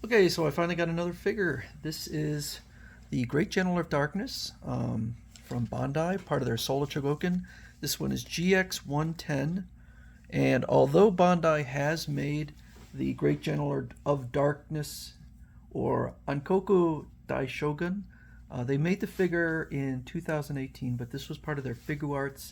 Okay, so I finally got another figure. This is the Great General of Darkness from Bandai, part of their Solar Chogokin. This one is GX-110, and although Bandai has made the Great General of Darkness, or Ankoku Daishogun, they made the figure in 2018, but this was part of their Figuarts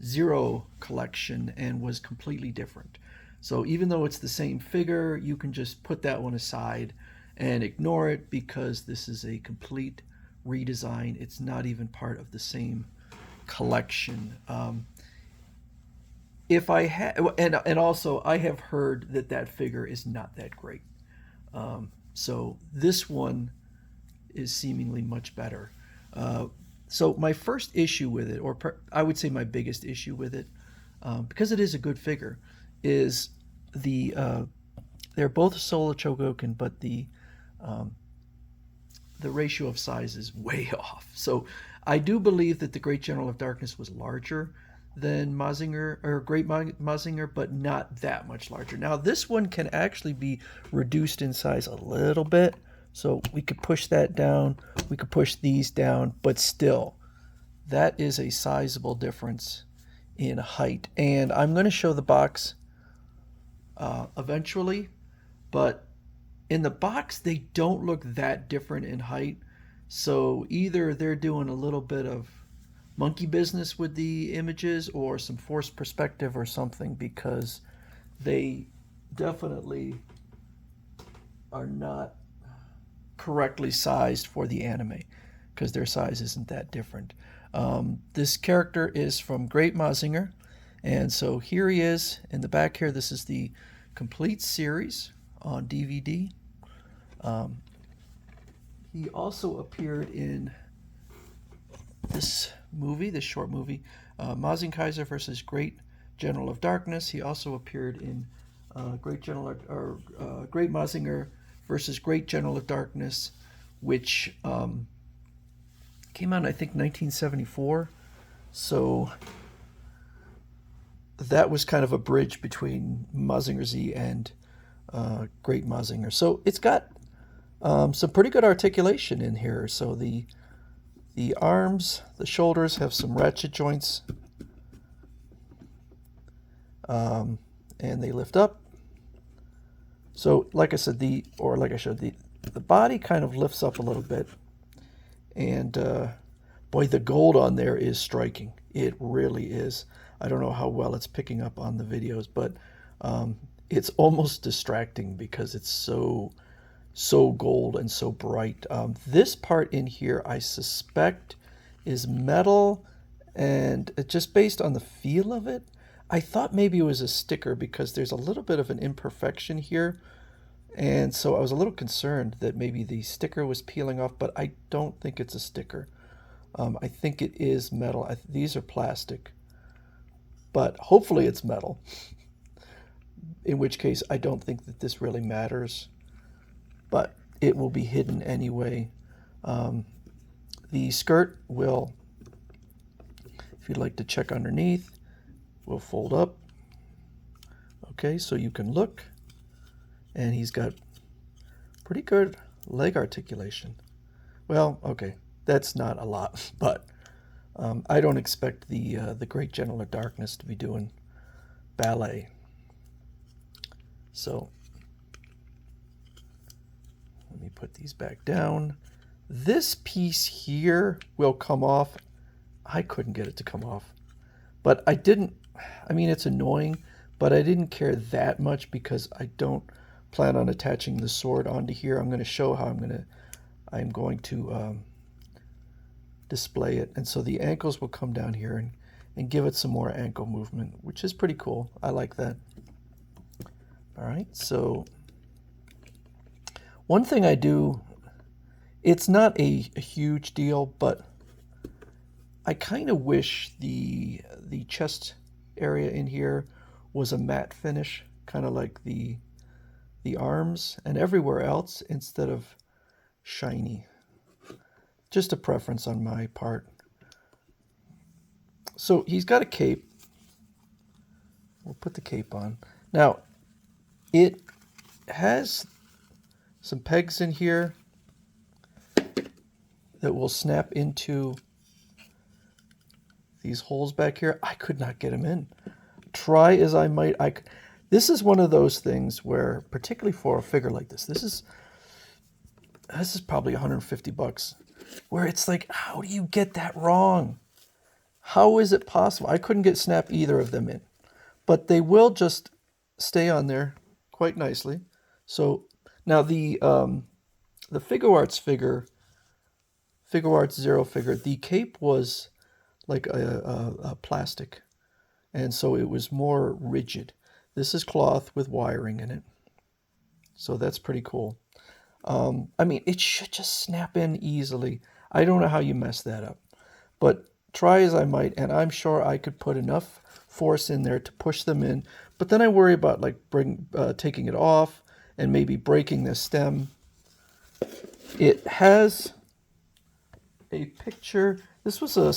Zero collection and was completely different. So even though it's the same figure, you can just put that one aside and ignore it because this is a complete redesign. It's not even part of the same collection. If I had, and also I have heard that that figure is not that great. So this one is seemingly much better. So my first issue with it, I would say my biggest issue with it, because it is a good figure, is they're both solo Chogokin, but the ratio of size is way off. So I do believe that the Great General of Darkness was larger than Mazinger or Great Mazinger, but not that much larger. Now this one can actually be reduced in size a little bit, so we could push that down. We could push these down, but still, that is a sizable difference in height. And I'm going to show the box eventually, but in the box they don't look that different in height. So either they're doing a little bit of monkey business with the images or some forced perspective or something, because they definitely are not correctly sized for the anime because their size isn't that different. This character is from Great Mazinger, and so here he is in the back here. This is the complete series on DVD. He also appeared in this movie, this short movie, Mazinkaiser versus Great General of Darkness. He also appeared in Great Mazinger versus Great General of Darkness, which came out, I think, 1974. So that was kind of a bridge between Mazinger Z and Great Mazinger. So it's got some pretty good articulation in here. So the arms, the shoulders have some ratchet joints, and they lift up. So, like I said, like I showed, the body kind of lifts up a little bit, and boy, the gold on there is striking. It really is. I don't know how well it's picking up on the videos, but it's almost distracting because it's so gold and so bright. This part in here, I suspect, is metal, and just based on the feel of it, I thought maybe it was a sticker because there's a little bit of an imperfection here, and so I was a little concerned that maybe the sticker was peeling off, but I don't think it's a sticker. I think it is metal. These are plastic, but hopefully it's metal, in which case I don't think that this really matters, but it will be hidden anyway. The skirt will, if you'd like to check underneath, will fold up. Okay, so you can look, and he's got pretty good leg articulation. Well, okay, that's not a lot, but I don't expect the Great General of Darkness to be doing ballet. So let me put these back down. This piece here will come off. I couldn't get it to come off, but I didn't. I mean, it's annoying, but I didn't care that much because I don't plan on attaching the sword onto here. I'm going to show how I'm going to display it, and so the ankles will come down here and give it some more ankle movement, which is pretty cool. I like that. All right, so one thing I do, it's not a huge deal, but I kind of wish the chest area in here was a matte finish, kind of like the arms and everywhere else, instead of shiny. Just a preference on my part. So he's got a cape. We'll put the cape on. Now, it has some pegs in here that will snap into these holes back here. I could not get them in. Try as I might, this is one of those things where, particularly for a figure like this is probably 150 bucks, where it's like, how do you get that wrong? How is it possible? I couldn't get snap either of them in, but they will just stay on there quite nicely. So now the Figure Arts Zero figure, the cape was like a plastic, and so it was more rigid. This is cloth with wiring in it, so that's pretty cool. I mean, it should just snap in easily. I don't know how you mess that up, but try as I might, and I'm sure I could put enough force in there to push them in. But then I worry about like taking it off and maybe breaking the stem. It has a picture. This was a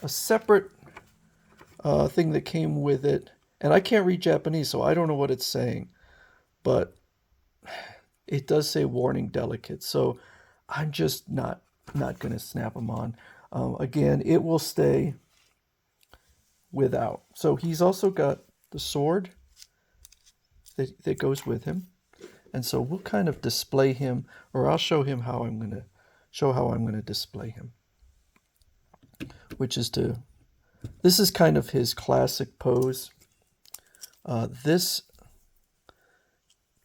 separate thing that came with it, and I can't read Japanese, so I don't know what it's saying, but it does say warning delicate, so I'm just not going to snap them on. Again, it will stay without. So he's also got the sword that goes with him, and so we'll kind of display him, or I'll show him how I'm going to display him, which is this is kind of his classic pose. This,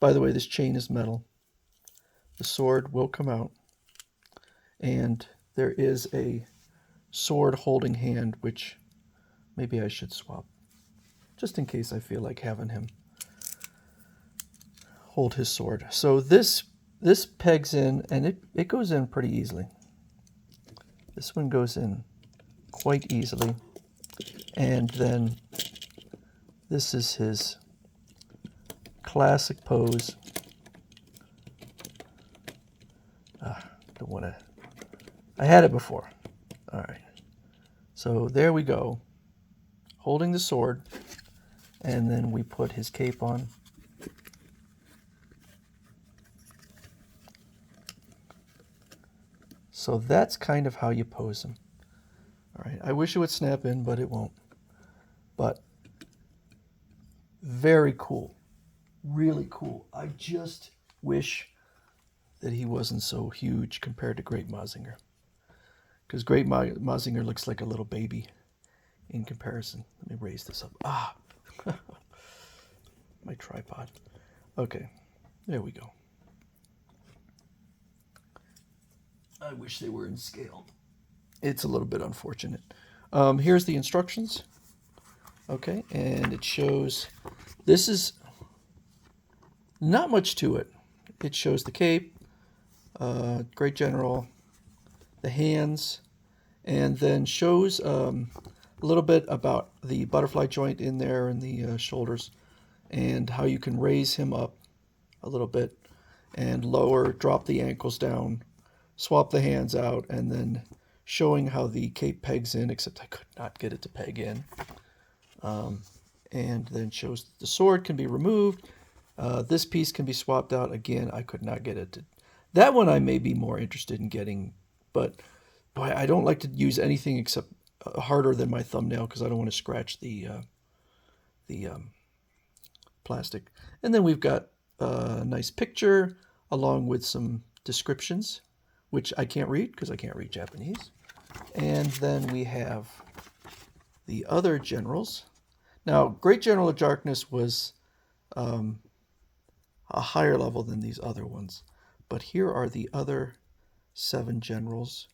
by the way, this chain is metal. The sword will come out, and there is a sword holding hand, which maybe I should swap, just in case I feel like having him hold his sword. So this pegs in, and it goes in pretty easily. This one goes in quite easily, and then this is his classic pose. Don't want to. I had it before. All right. So there we go, holding the sword, and then we put his cape on. So that's kind of how you pose him. All right. I wish it would snap in, but it won't. But very cool. Really cool. I just wish that he wasn't so huge compared to Great Mazinger, because Great Mazinger looks like a little baby in comparison. Let me raise this up. My tripod. Okay, there we go. I wish they were in scale. It's a little bit unfortunate. Here's the instructions. Okay, and it shows, this is not much to it. It shows the cape, Great General, the hands, and then shows a little bit about the butterfly joint in there and the shoulders, and how you can raise him up a little bit and lower, drop the ankles down, swap the hands out, and then showing how the cape pegs in, except I could not get it to peg in. And then shows the sword can be removed. This piece can be swapped out. Again, I could not get it to. That one I may be more interested in getting, but boy, I don't like to use anything except harder than my thumbnail, because I don't want to scratch the plastic. And then we've got a nice picture along with some descriptions, which I can't read because I can't read Japanese. And then we have the other generals. Now, Great General of Darkness was a higher level than these other ones, but here are the other 7 generals.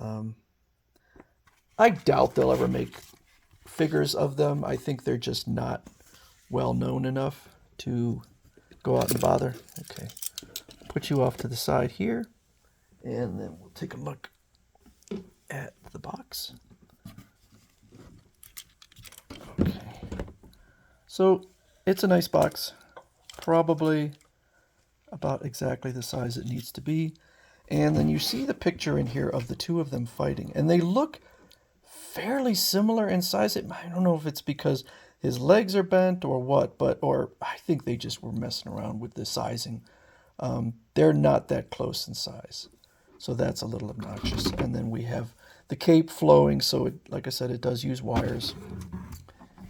I doubt they'll ever make figures of them. I think they're just not well known enough to go out and bother. Okay, put you off to the side here, and then we'll take a look at the box. Okay, so it's a nice box, probably about exactly the size it needs to be. And then you see the picture in here of the two of them fighting, and they look fairly similar in size. I don't know if it's because his legs are bent or what, or I think they just were messing around with the sizing. they're not that close in size. So that's a little obnoxious. And then we have the cape flowing, so it, like I said, it does use wires.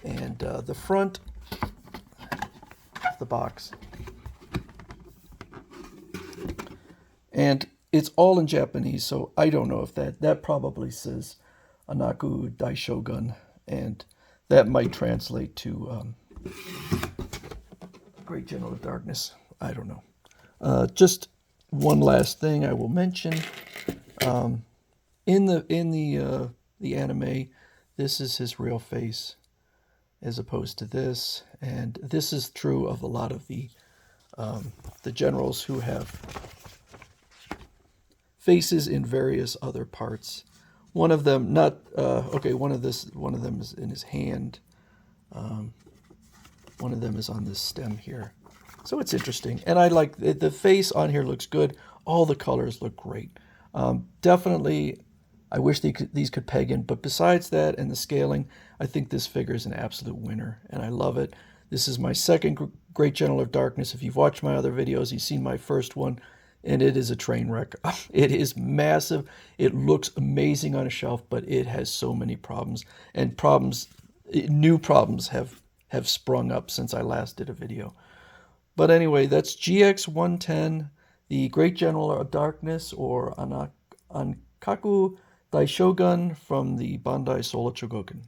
And the front of the box. And it's all in Japanese, so I don't know if that probably says Anaku Daishogun, and that might translate to Great General of Darkness. I don't know. Just one last thing I will mention. In the anime, this is his real face, as opposed to this, and this is true of a lot of the generals who have faces in various other parts. One of them, not okay. One of them is in his hand. One of them is on this stem here. So it's interesting, and I like the face on here looks good. All the colors look great. Definitely, I wish these could peg in, but besides that and the scaling, I think this figure is an absolute winner, and I love it. This is my second Great General of Darkness. If you've watched my other videos, you've seen my first one, and it is a train wreck. It is massive. It looks amazing on a shelf, but it has so many problems, and new problems have sprung up since I last did a video. But anyway, that's GX-110, the Great General of Darkness, or Ankaku Daishogun from the Bandai Solar Chogokin.